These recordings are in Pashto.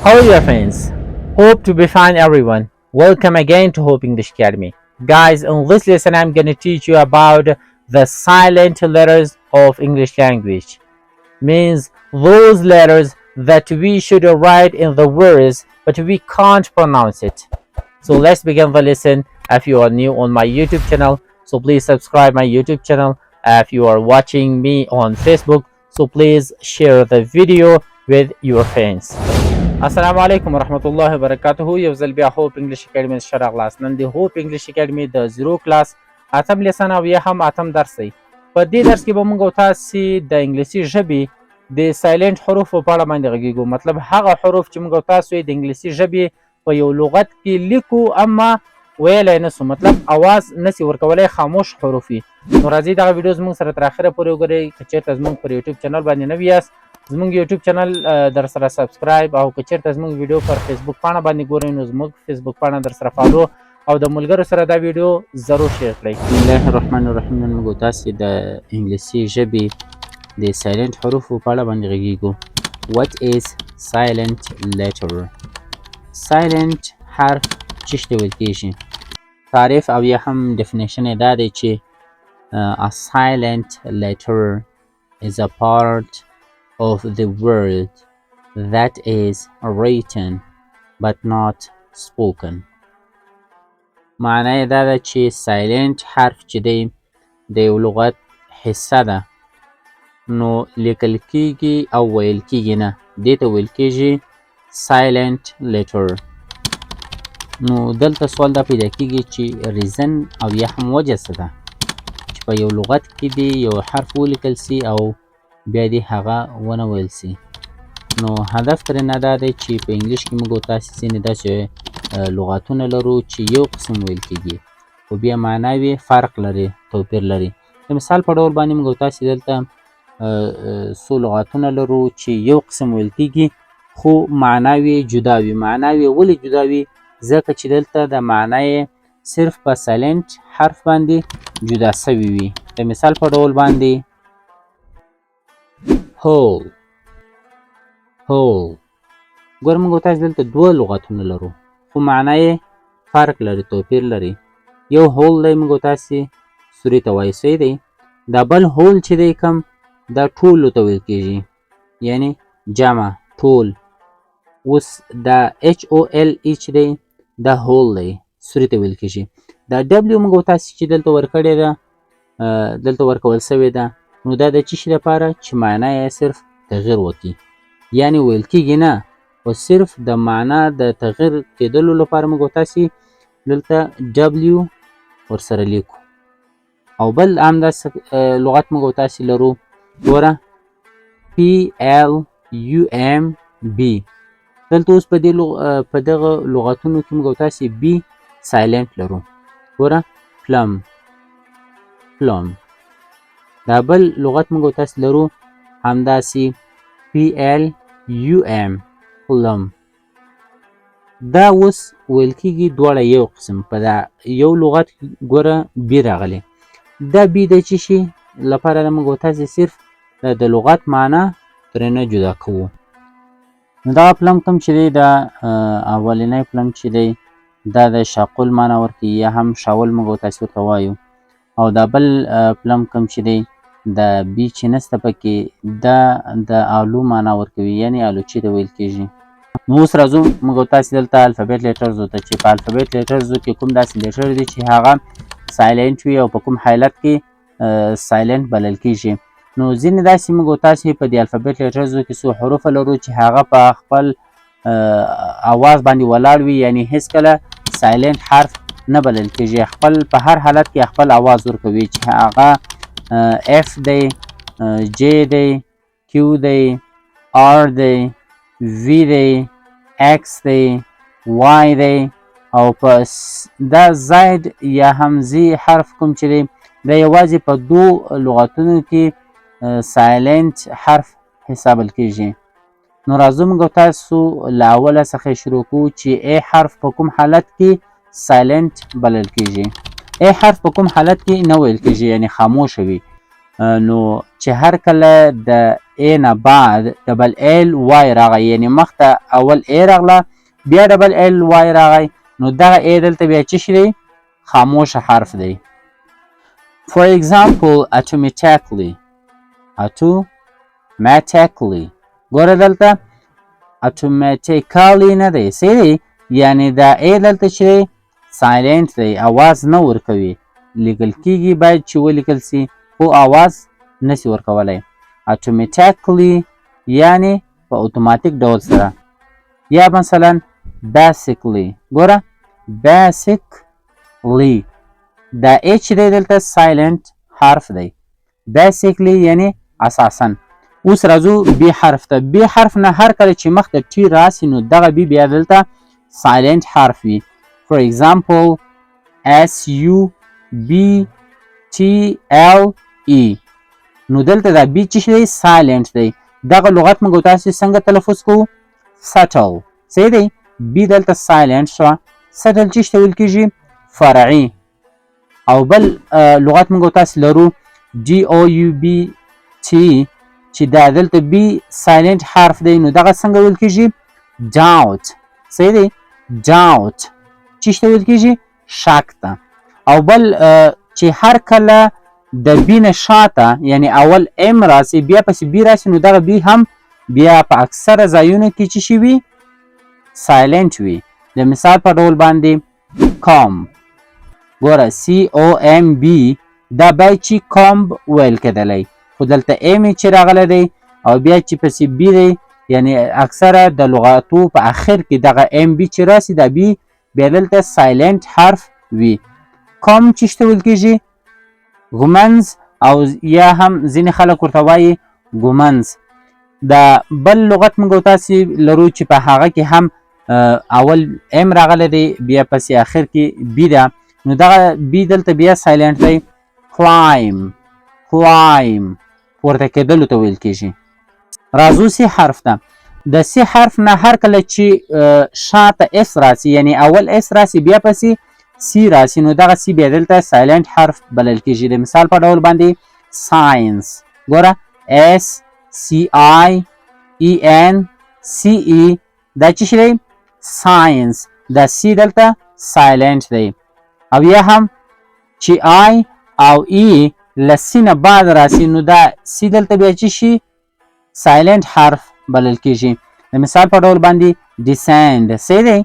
How are your friends? Hope to be fine, everyone. Welcome again to Hope English Academy. Guys, in this lesson, I'm going to teach you about the silent letters of English language. Means those letters that we should write in the words, but we can't pronounce it. So let's begin the lesson. If you are new on my YouTube channel, so please subscribe my YouTube channel. If you are watching me on Facebook, so please share the video with your friends. السلام علیکم ورحمت الله وبرکاته. یو ځل بیا هوپ انګلیش اکیډمي څخه راغلاست. نن د هوپ انګلیش اکیډمي د 0 کلاس اتم لیسن او یا هم اتم درس دی. په دې درس کې به موږ تاسو د انګلیسي ژبې د سایلنت حروف په اړه باندې غږیږو. مطلب هغه حروف چې موږ تاسو د انګلیسي ژبې په یو لغت کې لیکو اما ویلای نسو، مطلب اواز نسی ورکولای، خاموش حروف وي. نو راځئ دغه ویډیو زموږ سره تر اخره پورې وګورئ. که چېرته زموږ پر یوټیوب چینل باندې نوي یاست، زموږ یوټیوب چینل در سره سبسکرایب، او که چېرته زموږ ویډیو پر فیسبوک پاڼه باندې ګورئ نو زموږ فیسبوک پاڼه در سره فالو او د ملګرو سره دا ویډیو ضرور شیر کړئ. بسم الله الرحمن الرحیم. نن موږ تاسو د انګلیسي ژبې د سایلنت حروفو په اړه باندې غږیږو. What is silent letter؟ سایلنت حرف څه ته ویل کېږي؟ تعریف او یا هم ډیفینیشن یې دا دی چې a silent letter is a part of the word that is written but not spoken. معنی یې دا ده چې سایلنت حرف چې دی د یو لغت حصه ده، نو لیکل کیږي او ویل کیږي نه. دې ته ویل کیږي سایلنت لیټر. نو دلته سوال دا پیدا کیږي چې ریزن او یا هم وجه څه ده چې په یو لغت کې دی یو حرف ولیکل سي او بیا دې هغه ونه ویل سي. نو هدف ترېنه دا دی چې په انګلیش کې موږ تاسې ځینې داسې لغاتونه لرو چې یو قسم ویل کېږي خو بیا معناوې فرق لري، توپیر لري. د مثال په ډول باندې موږ تاسې دلته څو لغاتونه لرو چې یو قسم ویل کېږي خو معناوې جدا وي. معناوې ولې جدا وي؟ ځکه چې دلته د معنی صرف په سایلنت حرف باندې جدا سوي وي. د مثال په ډول باندې هول ګوره موږ تاسو دلته دوه لغتونه لرو خو معنی فرق لري، توپیر لري. یو هول دی موږ تاسو سوري ته وایو صحیح دی، دا بل هول چې دی کم دا ټولو ته ویل کېږي، یعنی جمع ټول. اوس دا HOLE چې دی دا هول دی، سوري ته ویل کېږي. دا W موږ تاسو چې دلته ورکړې ده، دلته ورکول سوې ده، نو دا د څه شي لپاره چې معنا یې صرف تغییر وکړي، یعنی ویل کېږي نه، خو صرف د معنا د تغییر کېدلو لپاره موږ تاسو دلته W ورسره لیکو. او بل همداسې لغت موږ تاسو لرو، ګوره PLUMB. دلته اوس په دغه لغتونو کې موږ تاسو B سایلنت لرو. ګوره پلم. دا بل لغت موږ تاسو لرو همداسې PLUM پلم. دا اوس ویل کېږي دواړه یو قسم. په دا یو لغت ګوره B راغلی، دا B د څه شي لپاره موږ تاسو صرف د لغت معنا ترېنه جدا کوو. نو دغه پلم کوم چې دی دا اولنی پلم چې دی دا د شاقول معنا ورکوي یا هم شاول موږ تاسو ورته وایو. او دا بل پلم کوم چې دی دا بي چې نسته پکې دا د آلو معنا ورکوي، یعنی آلوچې ته ویل کېږي. نو اوس راځو موږ تاسو دلته الفابیت لیټرزو ته چې په الفابیت لیټرزو کې کوم داسې لیټر دی چې هغه سایلنت وي او په کوم حالت کې سایلنت بلل کېږي. نو ځینې داسې موږ تاسې په دې الفابیت لیټرزو کې څو حروف لرو چې هغه په خپل اواز باندې ولاړ وي، یعنی هیڅکله سایلنت حرف نه بلل کېږي، خپل په هر حالت کې خپل اواز ورکوي، چې هغه F دی، J دی، Q دی، R دی، V دی، X دی، Y دی، او په دا زاید یا همزی حرف کوم چې دی دا یوازې په دو لغتونو کې سایلنت حرف حسابل کېږي. نو راځو موږ تاسو له اوله څخه شروع کوو چې A حرف په کوم حالت کې سایلنت بلل کېږي. A حرف په کوم حالت کې نه ویل کېږي، یعنی خاموشه وي. نو چې هر کله د A نه بعد ډبل ال وای راغی یعنی مخته اول A راغله بیا ډبل ال وای راغی نو دغه A دلته بیا څه شی دی خاموشه حرف دی. For example automatically ګوره دلته automatically نه دی صحیح دی یعنی دا A دلته چې دی سایلنټ دی اواز نه ورکوي لیکل کیږي باید چې ولیکل سي خو اواز نسی ورکولی automatically یعنی په اتوماتیک ډول سره یا مثلا basically ګوره basically دا A چې دی دلته سایلنټ حرف دی basically یعنی اساسا. اوس راځو B حرف ته. B حرف نه هر کله چې مخته T راسي نو دغه B بیا دلته سایلنټ حرف وي. For example SUBTLE نو دلته دا B چې دی سایلنټ دی. دغه لغت موږ تاسو څنګه تلفظ کوو subtle صحیح دی B دلته سایلنټ شو. subtle چې ویل کیږي فرعي او بل لغت موږ تاسو لرو DOUBT چې دا دلته B سایلنټ حرف دی نو دغه څنګه ویل کیږي doubt صحیح دی doubt چې ویل کیږي شک ته. او بل چې هر کله د B نه شاته یعنی اول M راسي بیا پسې B راسي نو دغه B هم بیا په اکثره ځایونو کې چې شي وي سایلنټ وي. د مثال په ډول باندې comb ګوره COMB دا باید چې comb ویل کېدلی خو دلته M چې راغلی دی او بیا چې پسې B دی یعنی اکثره د لغاتو په اخر کې دغه MB چې راسي دا B بیا دلته سایلنټ حرف وي. comb چې ویل کېږي ږمنځ او یا هم ځینې خلک ورته وایي ږمنځ. دا بل لغت موږ تاسې لرو چې په هغه کې هم اول M راغلی دی بیا پسې اخر کې B ده نو دغه B دلته بیا سایلنټ دی. climb پورته کېدلو ته ویل کېږي. راځو C حرف ته. د C حرف نه هر کله چې شاته S راسي یعنی اول S راسي بیا پسې C راسي نو دغه C بیا دلته سایلنټ حرف بلل کېږي. د مثال په ډول باندې science ګوره SCIENCE دا چې دی science دا C دلته سایلنټ دی. او یا هم چې I او E له C نه بعد راسي نو دا C دلته بیا چې شي سایلنټ حرف بلل کېږي. د مثال په ډول باندې descend صحیح دی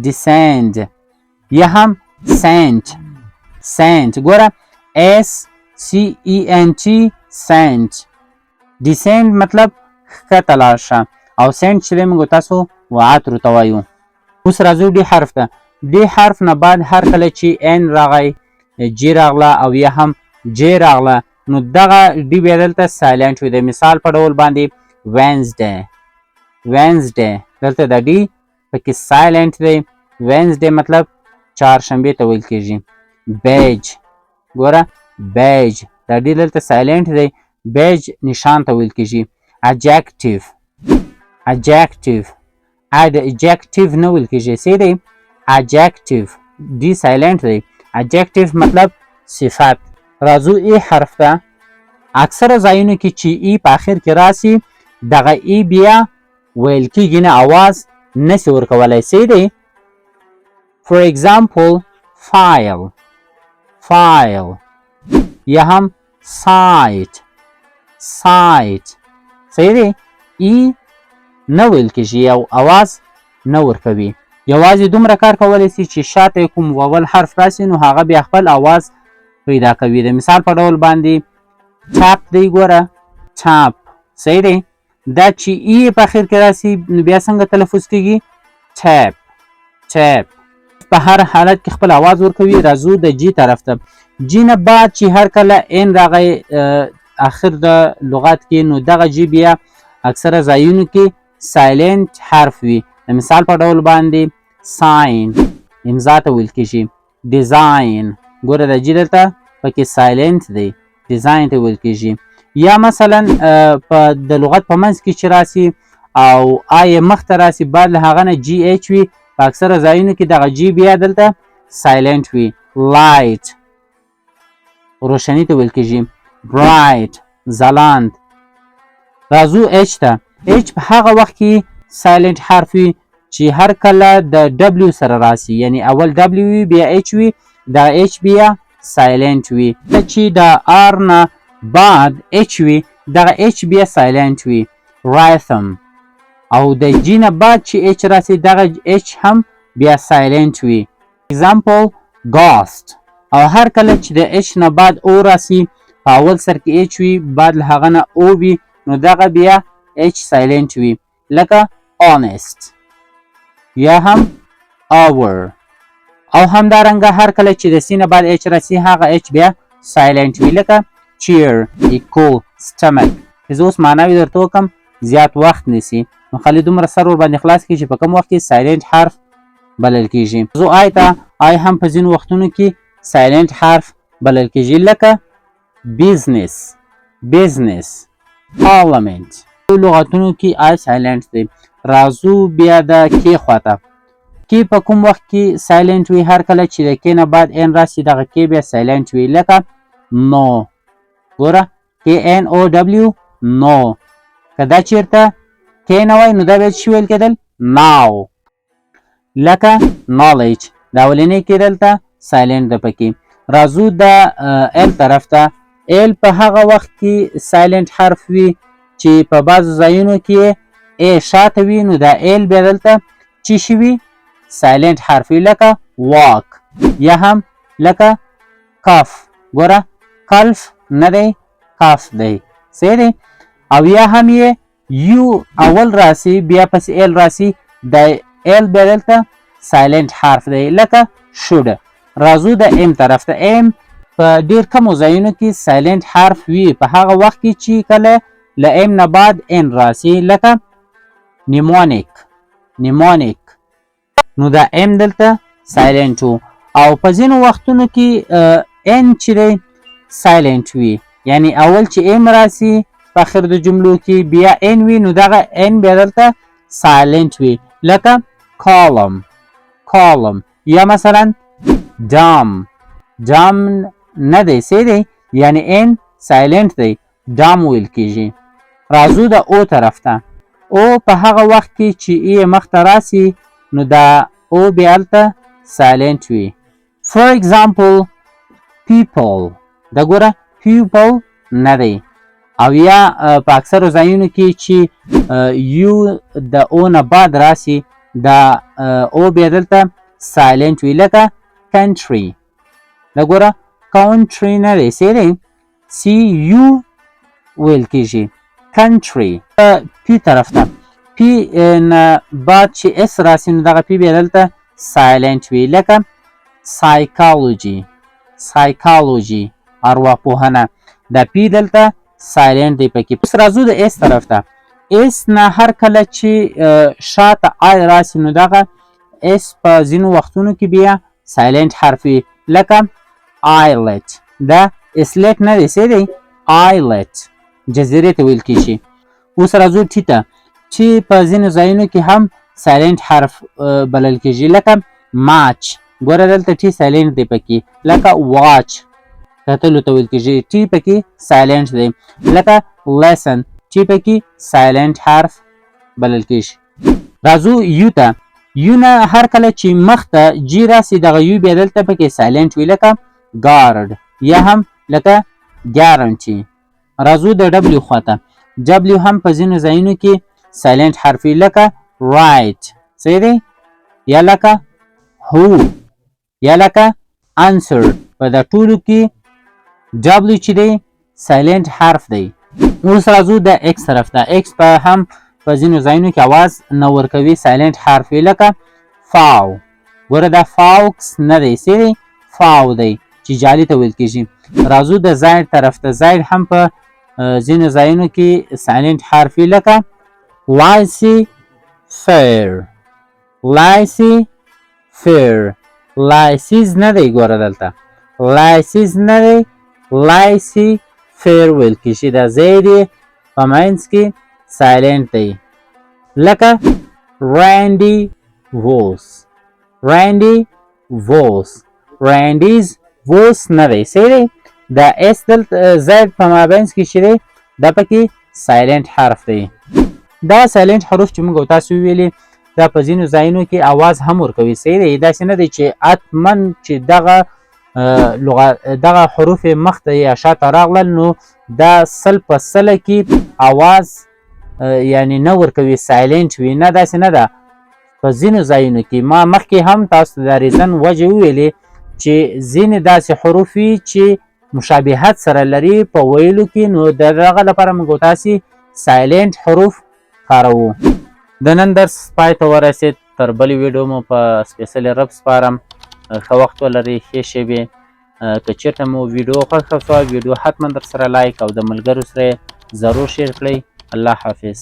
descend یا هم sent ګوره SCENT sent descend مطلب ښکته لاړ شه او sent چې دی موږ تاسو وعطرو ته وایو. اوس راځو D حرف ته. D حرف نه بعد هر کله چې N راغی G راغله او یا هم J راغله نو دغه D بیا دلته سایلنټ وي. د مثال په ډول باندې Wednesday دلته د D پکې سایلنټ دی. Wednesday مطلب چهارشنبې ته ویل کېږي. beige ګوره beige دا D دلته سایلنټ دی beige نشان ته ویل کېږي. adjective نه ویل کېږي صحیح دی adjective D سایلنټ دی. adjective مطلب صفت. راځو E حرف ته. اکثره ځایونو کې چې E په آخر کې راسي دغه E بیا ویل کېږي نه اواز نسی ورکولی صحیح دی. For example file یا هم site صحیح دی E نه ویل کېږي او اواز نه ورکوي. یوازې دومره کار کولی سي چې شاته کوم واول حرف راسي نو هغه بیا خپل اواز پیدا کوي. د مثال په ډول باندې tap دی ګوره tap صحیح دی. دا چې E په اخر کې راسي نو بیا څنګه تلفظ کېږي tap په هر حالت کې خپل اواز ورکوي. راځو د G طرف ته. G نه بعد چې هر کله N راغی اخر د لغات کې نو دغه G بیا اکثره ځایونو کې سایلنټ حرف وي. د مثال په ډول باندې sign امضا ته ویل کېږي. design ګوره د G دلته پکې سایلنټ دی design ته ویل کېږي. یا مثلا په د لغت په منځ کې چې راسي او آی مخته راسي بعد له هغه نه GH وي په اکثره ځایونو کې دغه G بیا دلته سایلنټ وي. light روشنی ته ویل کېږي. bright ځلاند. راځو اچ ته. اچ په هغه وخت کې سایلنت حرف وي چې هر کله د ډبلیو سره راسي، یعنی اول ډبلیو وي بیا اچ وي، دا اچ بیا سایلنت وي. چې د آر نه بعد اچ وي دغه اچ بیا سایلنت وي. رایثم. او د جی نه بعد چې اچ راسي دغه اچ هم بیا سایلنت وي. اگزامپل غاست. او هر کله چې د اچ نه بعد او راسي په اول سر کې اچ وي بعد له هغه نه او وي نو دغه بیا اچ سایلنت وي. لکه honest یا هم our. او همدارنګه هر کله چې د سی نه بعد اچ راسي هغه اچ بیا سایلنت وي. لکه cheer equal stomach. زه اوس معناوي درته وکم زیات وخت نیسي نو خالي دومره سر ور باندې خلاص کړي چې په کوم وخت کې سایلنت حرف بلل کیږي. زو آی ته آی هم په ځینو وختونو کې سایلنت حرف بلل کیږي. لکه business business parliament. لغتونو کې آی سایلنت دی. راځو بیا د کې خواته. کې په کوم وخت کې سایلنت وي؟ هر کله چې د کې نه بعد ان راسي دغه کې بیا سایلنت وي. لکه نو. ګوره KNOW نو. که دا چیرته کې نه وای نو دا به څه ویل کېدل؟ now. لکه knowledge. دا اولنی کې دلته سایلنت ده پکې. راځو د ال طرف ته. ال په هغه وخت کې سایلنت حرف وي چې په بعضو ځایونو کې ا شاته وي نو دا ال بیا دلته چې شي وي سایلنت حرف وي. لکه walk یا هم لکه کاف. ګوره کلف نه دی کاف دی. صحیح دی. او یا هم یې یو اول راسي بیا پس ال راسي د ال بیا دلته سایلنت حرف دی. لکه should. راځو د ام طرف ته. ام په ډیر کمو ځایونو کې سایلنت حرف وي په هغه وخت کې چې کله له ام نه بعد ان راسي. لکه نیمونیک نیمونیک. نو دا ام دلته سایلنت وو. او په ځینو وختونو کې ان چې دی سایلنت وي، یعنی اول چې ام راسي په اخر د جملو کې بیا ان وي نو دغه ان بیا دلته سایلنت وي. لکه column column. یا مثلا dam dam نه دی سی دی یعنی ان سایلنت دی dam ویل کیږي. راځو د او طرف ته. او په هغه وخت کې چې ای مخته راسي نو دا او بیا هلته سایلنت وي. for example people. دا ګوره people نه دی. او یا په اکثرو ځایونو کې چې یو د او نه بعد راسي دا او بیا دلته سایلنت وي. لکه country. دا ګوره country نه دی سی دی سی یو ویل کیږي country. پی طرف ته. پی نه بعد چې اس راسي نو دغه پی بیا دلته سایلنت وي. لکه psychology psychology ارواپوهنه. دا پی دلته سایلنت دی پکې. اوس راځو د اس طرف ته. اس نه هر کله چې شاته آی راسي نو دغه اس په ځینو وختونو کې بیا سایلنت حرف وي. لکه islet. دا اسلیت نه دی سی دی islet جزیرې ته ویل کیږي. اوس راځو ټي ته. چې په ځینو ځایونو کې هم سایلنت حرف بلل کیږي. لکه ماچ. ګوره دلته ټي سایلنت دی پکې. لکه واچ کتلو ته ویل کیږي ټي پکې سایلنت دی. لکه lesson ټي پکې سایلنت حرف بلل کیږي. راځو یو ته. یو نه هر کله چې مخته جی راسي دغه یو بیا دلته پکې سایلنت وي. لکه guard یا هم لکه guarantee. راځو د ډبلیو خواته. ډبلیو هم په ځینو ځایونو کې سایلنت حرف وي. لکه right صحیح دی. یا لکه who یا لکه answer. په دا ټولو کې ډبلیو چې دی سایلنت حرف دی. اوس راځو د ایکس طرف ته. ایکس په هم په ځینو ځایونو کې اواز نه ورکوي سایلنت حرف وي. لکه فاو. ګوره دا فاوکس نه دی سی دی فاو دی چې جالي ته ویل کیږي. راځو د زاید طرف ته. زاید هم په ځینو ځایونو کې سایلنت حرف وي. لکه laissez faire laissez faire. laissez نه دی ګوره دلته laissez نه دی laissez faire ویل کیږي. دا زید په منځ کې سایلنت دی. لکه randy was randy was randy's was نه دی سی دی. دا اس دلته زید په مابینځ کې چې دی دا پکې سایلنټ حرف دی. دا سایلنټ حروف چې موږ تاسو ویلي دا په ځینو ځایونو کې आवाज هم ورکوي. صحیح دی، داسې نه دی چې حتما چې دغه حروف مخ ته یا شاته راغلل نو دا سل په سله کې आवाज یعنی نه ورکوي، سایلنټ وي. نه، داسې نه ده. په ځینو ځایونو کې ما مخکې هم تاسو د ریزن وجه وویلې چې ځینې داسې حروف وي چې مشابهت سره لري په ویلو کې، نو د دغه لپاره موږ تاسې سایلنټ حروف کاروو. د نن درس پای ته ورسید. تر بلې ویډیو مو په سپیڅلي رب سپارم. ښه وخت ولرئ، ښې شېبې. که چېرته مو ویډیو خوښه شوه ویډیو حتما در سره لایک او د ملګرو سره ضرور شیر کړئ. الله حافظ.